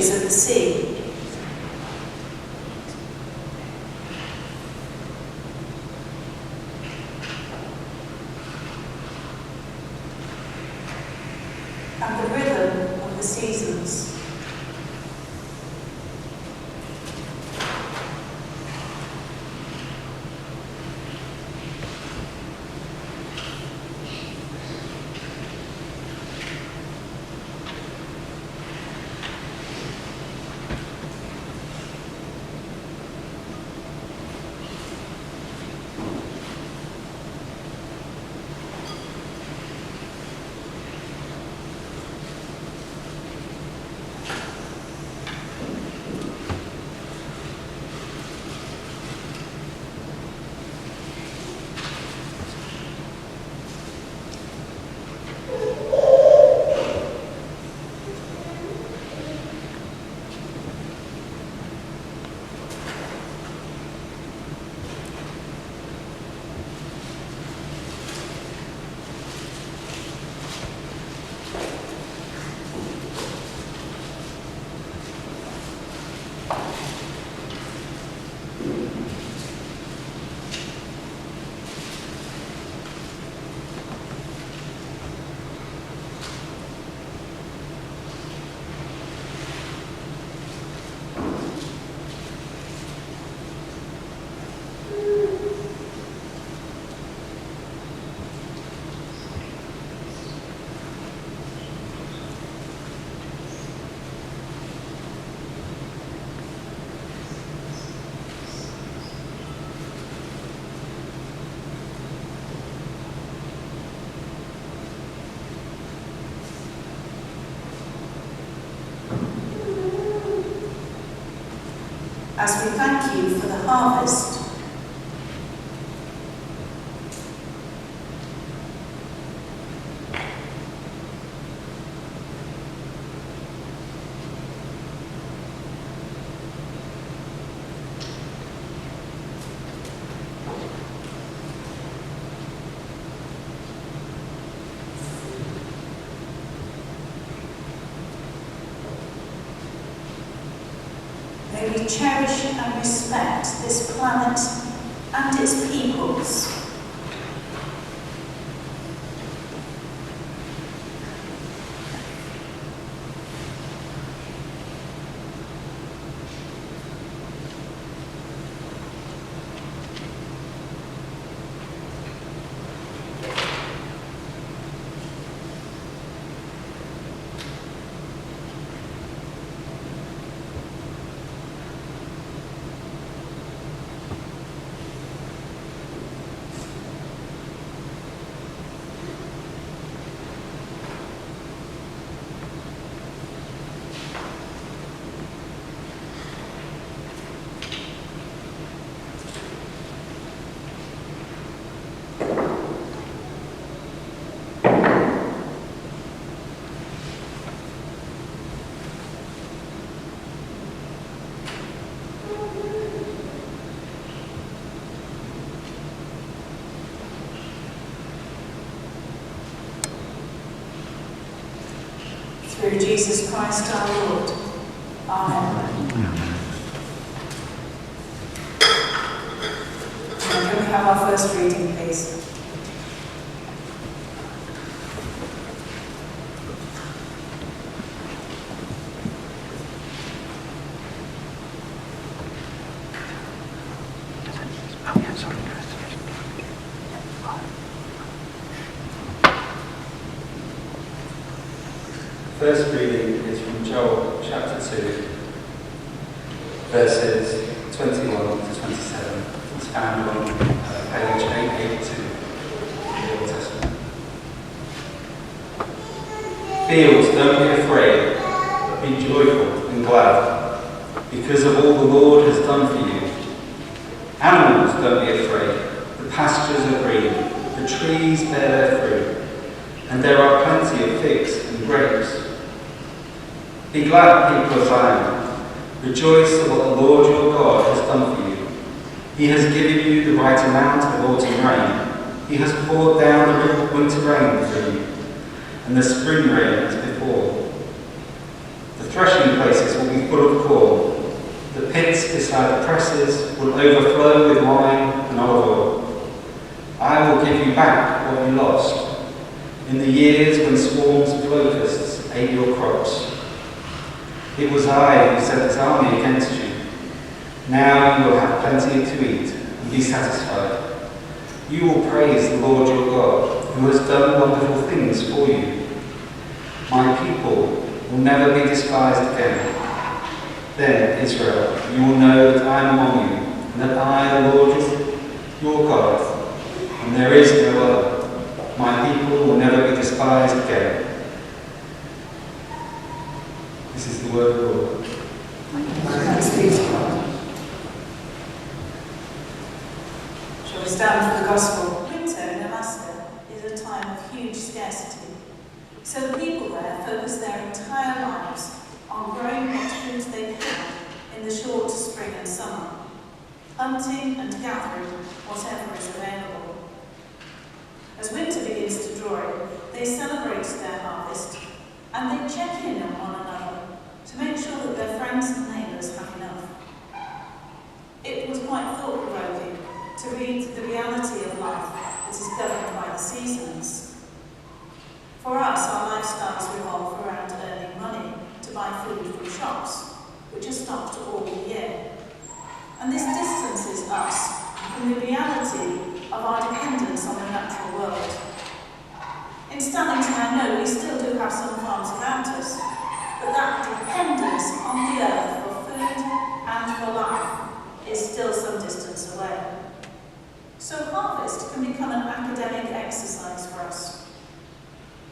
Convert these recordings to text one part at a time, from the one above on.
fishes of the sea. And the rhythm of the seasons. As we thank you for the harvest, may we cherish and respect this planet and its peoples. Through Jesus Christ our Lord. Amen. Now, can we have our first reading, please? First reading is from Joel chapter 2, verses 21 to 27. It's found on page 882 in the Old Testament. Fields, don't be afraid, but be joyful and glad, because of all the Lord has done for you. Animals, don't be afraid, the pastures are green, the trees bear their fruit, and there are plenty of figs and grapes. Be glad, people of Zion. Rejoice at what the Lord your God has done for you. He has given you the right amount of autumn rain. He has poured down the winter rain for you, and the spring rain as before. The threshing places will be full of corn. The pits beside the presses will overflow with wine and olive oil. I will give you back what you lost in the years when swarms of locusts ate your crops. It was I who sent this army against you. Now you will have plenty to eat and be satisfied. You will praise the Lord your God, who has done wonderful things for you. My people will never be despised again. Then, Israel, you will know that I am among you, and that I, the Lord your God, and there is no other. My people will never be despised again. This is the word of the Lord. Thanks be to God. Shall we stand for the gospel? Winter in Alaska is a time of huge scarcity. So the people there focus their entire lives on growing what food they can in the short spring and summer, hunting and gathering whatever is available. As winter begins to draw in, they celebrate their harvest and they check in on one another to make sure that their friends and neighbours have enough. It was quite thought-provoking to read the reality of life that is governed by the seasons. For us, our lifestyles revolve around earning money to buy food from shops, which are stocked all year. And this distances us from the reality of our dependence on the natural world. In Stannington, I know we still do have some farms around us, but that dependence on the earth for food and for life is still some distance away. So harvest can become an academic exercise for us.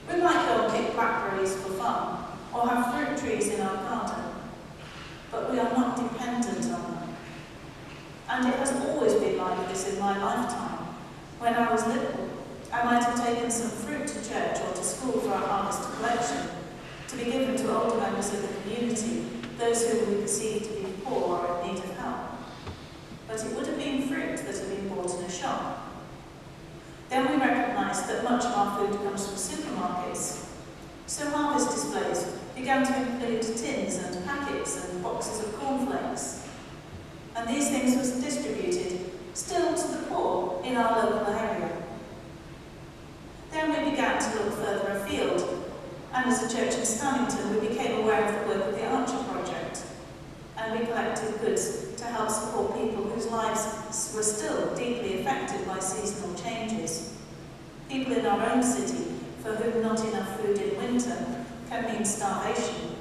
We might go and pick blackberries for fun, or have fruit trees in our garden, but we are not dependent on them. And it has always been like this in my lifetime. When I was little, I might have taken some fruit to church or to school for a harvest collection, to be given to older members of the community, those who we perceived to be poor or in need of help. But it would have been fruit that had been bought in a shop. Then we recognised that much of our food comes from supermarkets. So harvest displays began to include tins and packets and boxes of cornflakes. And these things were distributed still to the poor in our local area. Then we began to look further afield, and as a church in Stannington we became aware of the work of the Archer Project, and we collected goods to help support people whose lives were still deeply affected by seasonal changes. People in our own city for whom not enough food in winter can mean starvation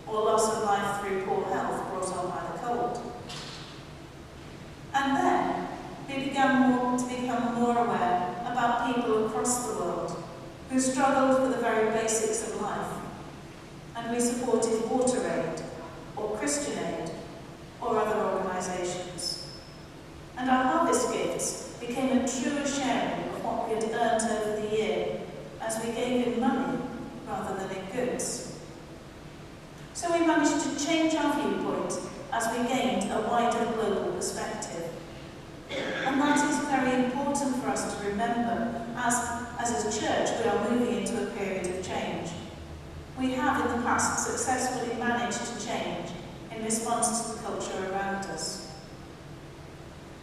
or loss of life through poor health brought on by the cold. And then we began to become more aware about people across the world who struggled for the very basics of life, and we supported Water Aid or Christian Aid or other organisations. And our harvest gifts became a truer sharing of what we had earned over the year as we gave in money rather than in goods. So we managed to change our viewpoint as we gained a wider global perspective. And that is very important for us to remember as a church we are moving into a period of change. We have in the past successfully managed to change in response to the culture around us.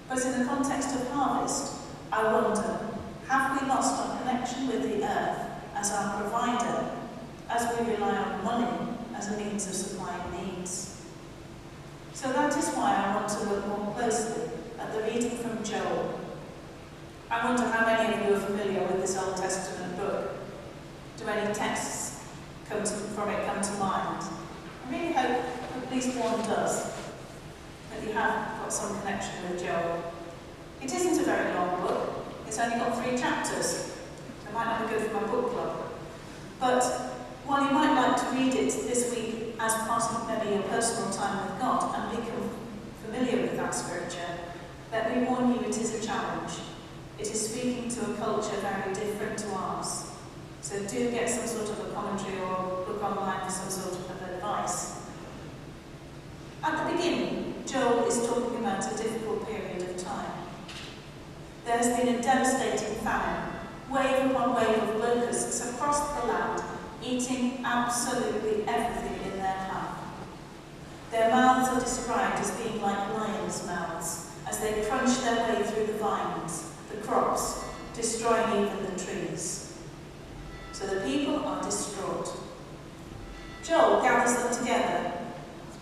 But in the context of harvest, I wonder, have we lost our connection with the earth as our provider, as we rely on money as a means of supplying needs? So that is why I want to look more closely at the reading from Joel. I wonder how many of you are familiar with this Old Testament book. Do any texts from it come to mind? I really hope at least one does, that you have got some connection with Joel. It isn't a very long book. It's only got 3 chapters. It might not be good for my book club. But while you might like to read it this week as part of maybe your personal time with God and become familiar with that scripture, let me warn you, it is a challenge. It is speaking to a culture very different to ours. So do get some sort of a commentary or look online for some sort of advice. At the beginning, Joel is talking about a difficult period of time. There has been a devastating famine, wave upon wave of locusts across the land, eating absolutely everything in their path. Their mouths are described as being like lions' mouths, as they crunch their way through the vines, the crops, destroying even the trees. So the people are distraught. Joel gathers them together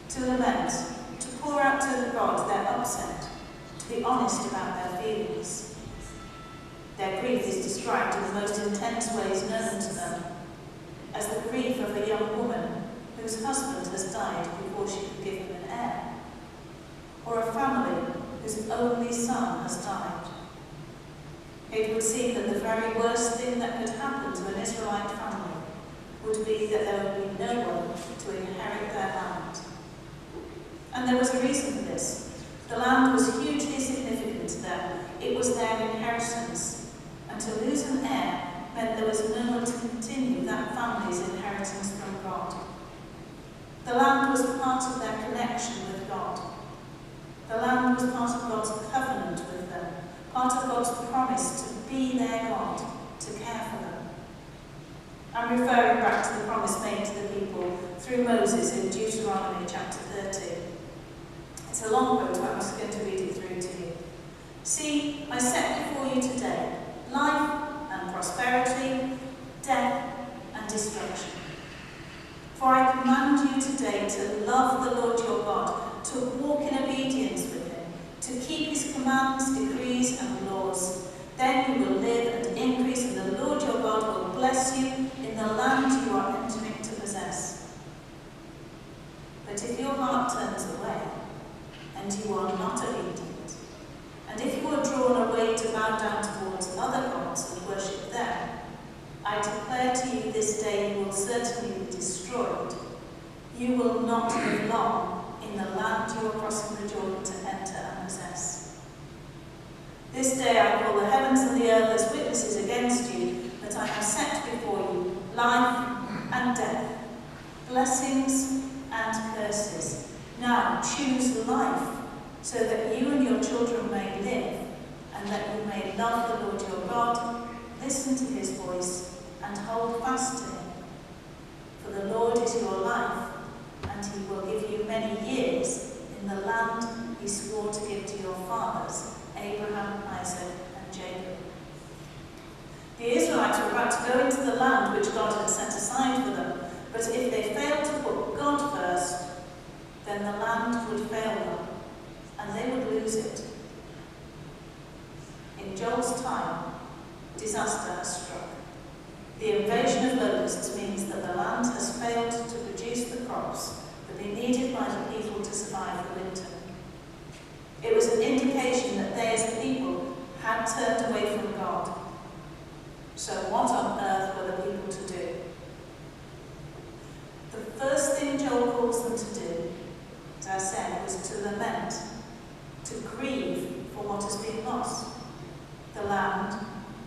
to lament, to pour out to God their upset, to be honest about their feelings. Their grief is described in the most intense ways known to them, as the grief of a young woman whose husband has died before she could give him an heir, or a family whose only son has died. It would seem that the very worst thing that could happen to an Israelite family would be that there would be no one to inherit their land. And there was a reason for this. The land was hugely significant to them. It was their inheritance. And to lose an heir meant there was no one to continue that family's inheritance from God. The land was part of their connection with God. The land was part of God's covenant with them, part of God's promise to be their God, to care for them. I'm referring back to the promise made to the people through Moses in Deuteronomy chapter 30. It's a long quote, but I'm just going to read it through to you. See, I set before you today life and prosperity, death and destruction. For I command you today to love the Lord your God, to walk in obedience with him, to keep his commands, decrees and laws. Then you will live and increase, and the Lord your God will bless you in the land you are entering to possess. But if your heart turns away, and you are not obedient, and if you are drawn away to bow down towards other gods and worship them, I declare to you this day you will certainly be destroyed. You will not live long in the land you are crossing the Jordan to enter and possess. This day I call the heavens and the earth as witnesses against you that I have set before you life and death, blessings and curses. Now choose life, so that you and your children may live, and that you may love the Lord your God, listen to his voice, and hold fast to him. For the Lord is your life, and he will give you many years in the land he swore to give to your fathers, Abraham, Isaac, and Jacob. The Israelites were about to go into the land which God had set aside for them, but if they failed to put God first, then the land would fail them, and they would lose it. In Joel's time, disaster has struck. The invasion of locusts means that the land has failed to produce the crops that are needed by the people to survive the winter. It was an indication that they as a people had turned away from God. So what on earth were the people to do? The first thing Joel calls them to do, as I said, was to lament, to grieve for what has been lost. The land,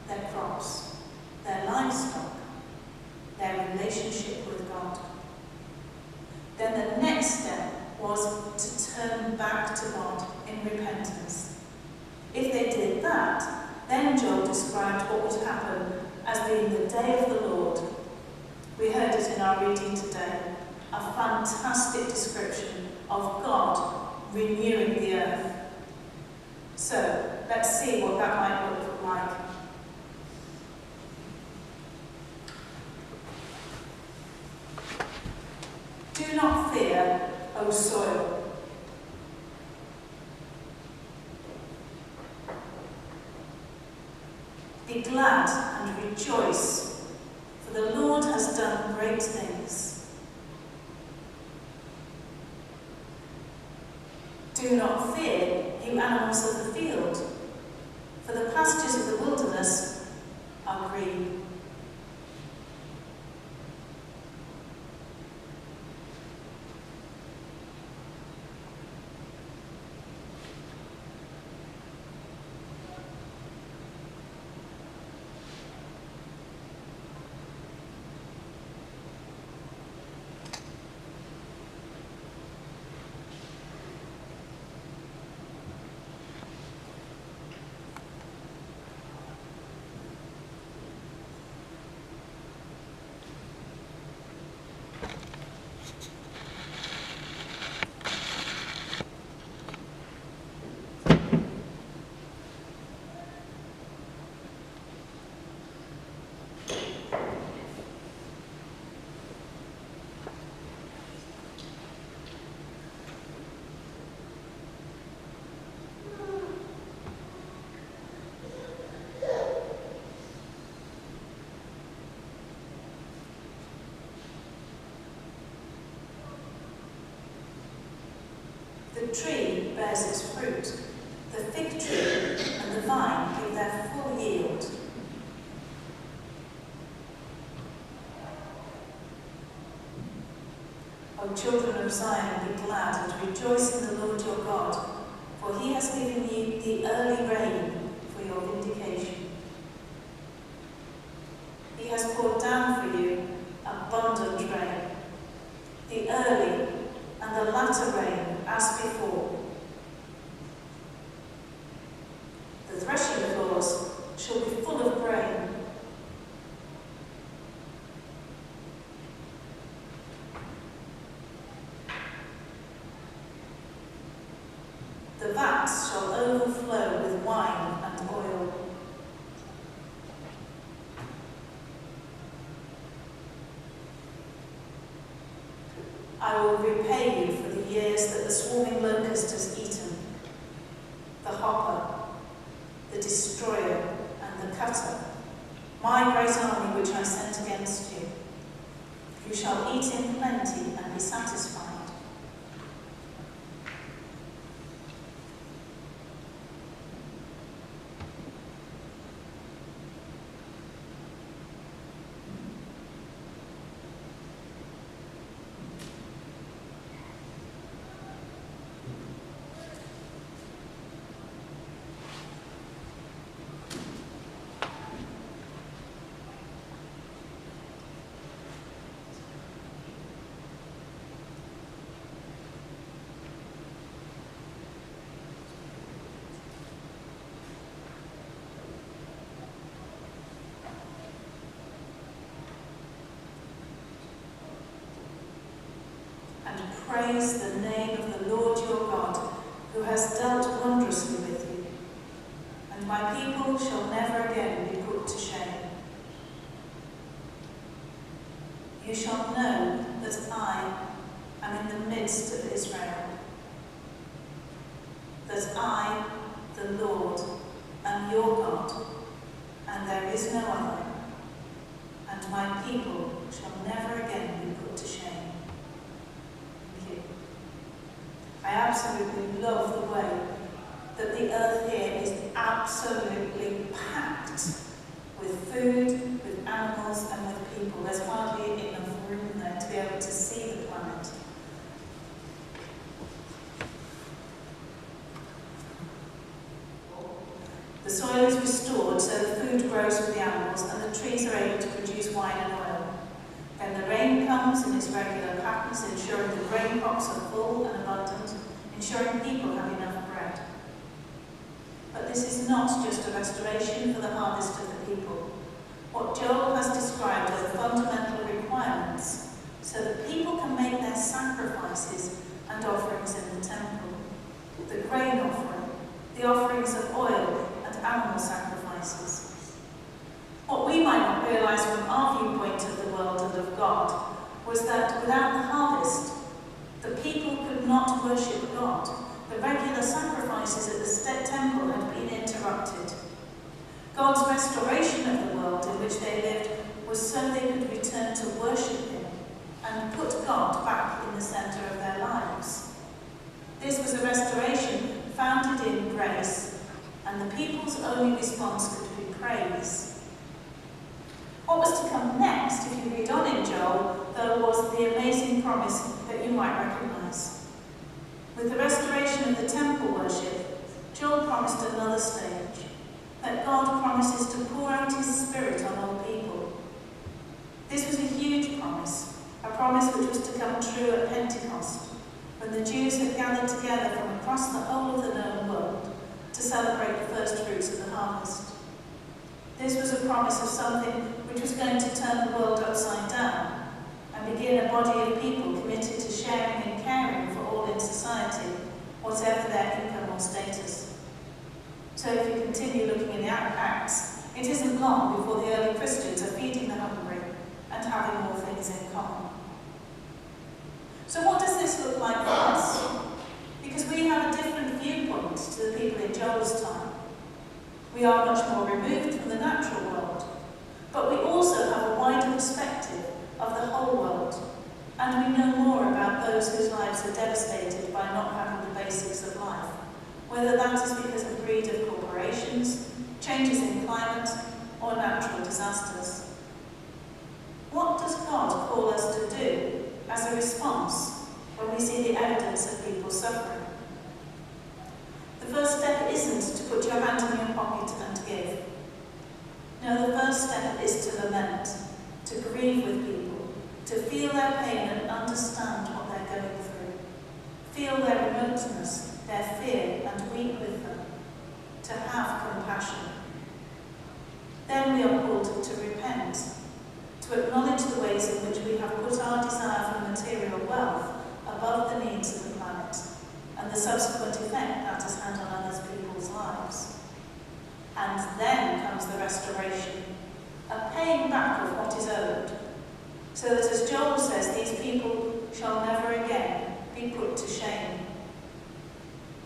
their crops, their livestock, their relationship with God. Then the next step was to turn back to God in repentance. If they did that, then Joel described what would happen as being the day of the Lord. We heard it in our reading today, a fantastic description of God renewing the earth. So, let's see what that might look like. Do not fear, O soil. Be glad and rejoice, for the Lord has done great things. Do not fear, you animals of the field, for the pastures of the wilderness are green. The tree bears its fruit. The fig tree and the vine give their full yield. O children of Zion, be glad and rejoice in the Lord your God, for he has given you the early rain for your vindication. He has poured down for you abundant rain, the early and the latter rain as before. The threshing floors shall be full of grain. The vats shall overflow with wine and oil. I will repay you for the years that the swarming locust has eaten, the hopper, the destroyer, and the cutter, my great army which I sent against you. You shall eat in plenty and be satisfied. And praise the name of the Lord your God, who has dealt wondrously with you. And my people shall never again be put to shame. You shall know that I am in the midst of Israel, that I, the Lord, am your God, and there is no other, and my people shall never again be put to shame. I absolutely love the way that the earth here is absolutely packed with food, with animals, and with people. There's hardly enough room there to be able to see the planet. The soil is restored so the food grows with the animals and the trees are able to produce wine and oil. Then the rain comes in its regular patterns, ensuring the grain crops are full and abundant, ensuring people have enough bread. But this is not just a restoration for the harvest of the people. What Joel has described are the fundamental requirements so that people can make their sacrifices and offerings in the temple. The grain offering, the offerings of oil and animal sacrifices. What we might not realise from our viewpoint of the world and of God was that without the harvest, the people could not worship God. The regular sacrifices at the temple had been interrupted. God's restoration of the world in which they lived was so they could return to worship Him and put God back in the centre of their lives. This was a restoration founded in grace, and the people's only response could be praise. What was to come next, if you read on in Joel, though, was the amazing promise that you might recognise. With the restoration of the temple worship, Joel promised another stage, that God promises to pour out His Spirit on all people. This was a huge promise, a promise which was to come true at Pentecost, when the Jews had gathered together from across the whole of the known world to celebrate the first fruits of the harvest. This was a promise of something which was going to turn the world upside down and begin a body of people committed to sharing and caring for all in society, whatever their income or status. So if you continue looking in the Acts, it isn't long before the early Christians are feeding the hungry and having all things in common. So what does this look like for us? Because we have a different viewpoint to the people in Joel's time. We are much more removed from the natural world, but we also have a wider perspective of the whole world, and we know more about those whose lives are devastated by not having the basics of life, whether that is because of greed of corporations, changes in climate, or natural disasters. What does God call us to do as a response when we see the evidence of people suffering? The first step isn't to put your hand in your pocket and give. No, the first step is to lament, to grieve with people, to feel their pain and understand what they're going through. Feel their remoteness, their fear, and weep with them, to have compassion. Then we are called to repent, to acknowledge the ways in which we have put our desire for material wealth above the needs of the planet, and the subsequent effect that has had on other people's lives. And then comes the restoration, a paying back of what is owed, so that, as Joel says, these people shall never again be put to shame.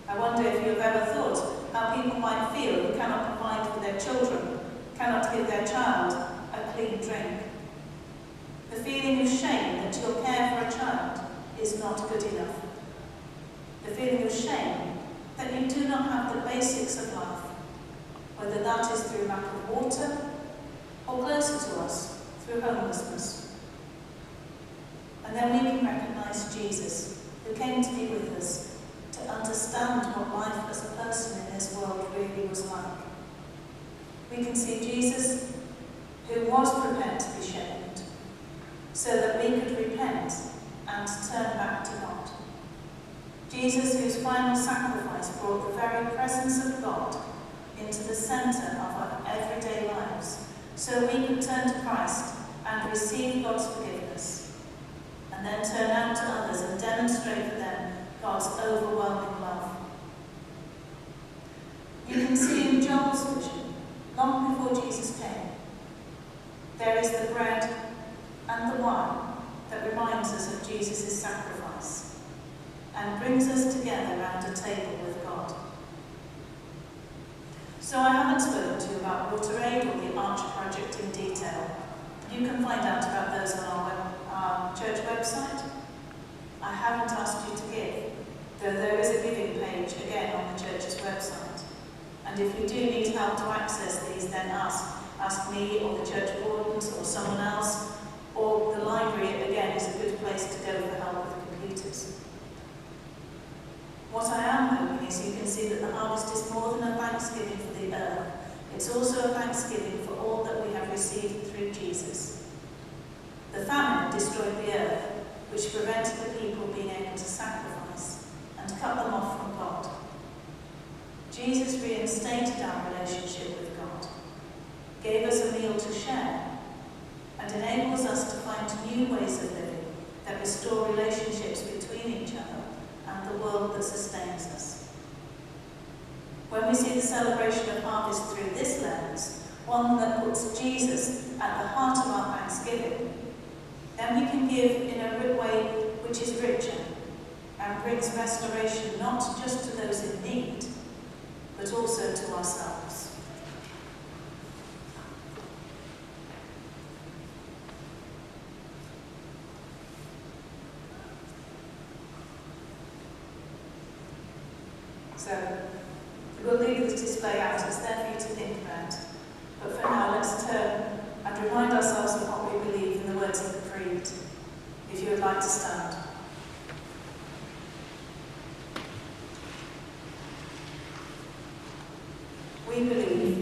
I wonder if you have ever thought how people might feel who cannot provide for their children, cannot give their child a clean drink. The feeling of shame that your care for a child is not good enough. The feeling of shame that you do not have the basics of life, whether that is through lack of water or closer to us, through homelessness. And then we can recognise Jesus, who came to be with us, to understand what life as a person in this world really was like. We can see Jesus, who was prepared to be shamed, so that we could repent and turn back to God. Jesus, whose final sacrifice brought the very presence of God into the centre of our everyday lives, so we could turn to Christ and receive God's forgiveness, and then turn out to others and demonstrate for them God's overwhelming love. You can see in Joel's vision, long before Jesus came, there is the bread and the wine that reminds us of Jesus' sacrifice and brings us together around a table with God. So I haven't spoken to you about Water Aid or the Arch Project in detail. You can find out about those on our church website. I haven't asked you to give, though there is a giving page again on the church's website. And if you do need help to access these, then ask me or the church wardens or someone else, or the library again is a good place to go for help with computers. What I am hoping is you can see that the harvest is more than a thanksgiving for the earth. It's also a thanksgiving for all that we have received through Jesus. The famine destroyed the earth, which prevented the people being able to sacrifice and cut them off from God. Jesus reinstated our relationship with God, gave us a meal to share, and enables us to find new ways of living that restore relationships between each other and the world that sustains us. When we see the celebration of harvest through this lens, one that puts Jesus at the heart of our thanksgiving, then we can give in a way which is richer and brings restoration not just to those in need, but also to ourselves. So, we'll leave this display out. It's there for you to think about. But for now, let's turn and remind ourselves of what we believe in the words of the Creed. If you would like to stand.